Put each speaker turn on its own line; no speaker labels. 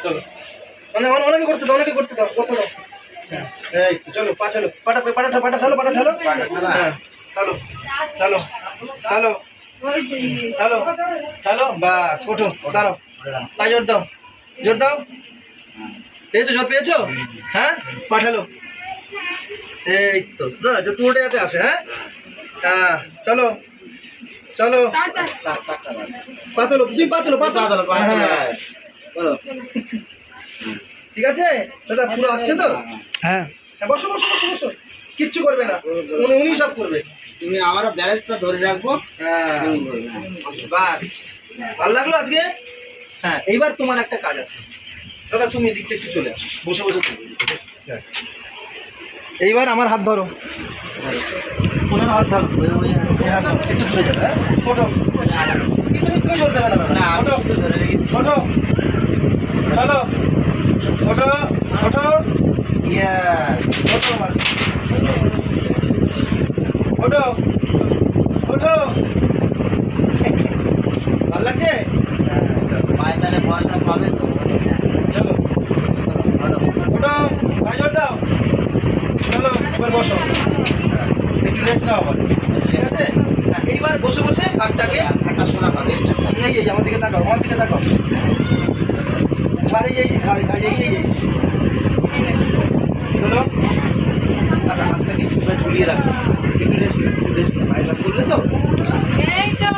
চলো অনেকে করতে দাও, অনেকে করতে দাও, করতে দাও। এই তো চলো, পা চালো, পাটা ঠেলো, পাটা ঠেলো। হ্যাঁ, ঠেলো, ঠেলো, ঠেলো, ঠেলো, ঠেলো, বাস, ওঠো, দাঁড়াও, পায়ে জোর দাও, জোর দাও। পেয়েছো, জোর পেয়েছো? হ্যাঁ, পা ঠেলো। এই তো দাদা, যে পুরোটা যাতে আসে। হ্যাঁ, হ্যাঁ, চলো, চলো, পাতলো, তুমি পাতলো, পাতলো, হ্যাঁ, ঠিক আছে দাদা, পুরো আসছে তো? হ্যাঁ, বসো বসো বসো বসো, কিচ্ছু করবে না, উনি সব করবে।
তুমি আমারও ব্যালেন্সটা ধরে রাখবো।
হ্যাঁ, বাস, ভালো লাগলো আজকে। হ্যাঁ, এইবার তোমার একটা কাজ আছে দাদা, তুমি এদিক থেকে একটু চলে আসো, বসে বসে করবে। হ্যাঁ, এইবার আমার হাত ধরো, ওনার হাত ধরো, এই হাত ধরো, একটু ধরে যাবে। হ্যাঁ, ওঠো, তুমি জোর দেবে না দাদা, ওঠো,
ধরে রেখেছি।
ওঠো, চলো, ওঠো, ওঠো, ইয়েস, ওঠো, ওঠো, ওঠো, ভালো লাগছে? হ্যাঁ, চলো,
পায়ে তাহলে বলটা পাবে তো।
চলো, ওঠো, পায়ে জোর দাও, চলো, এবার বসো, একটু রেস্ট নাও আবার, ঠিক আছে? হ্যাঁ, এইবার বসে বসে হাতটাকে
হাঁটা শোনা পাবে।
এই আমার দিকে তাকাও, আমার দিকে তাকাও, ঘাড়ে এই চলো। আচ্ছা, হাতটাকে একটু ঝুলিয়ে রাখো, একটু রেস্ট, পায়ে করলে তো
এই তো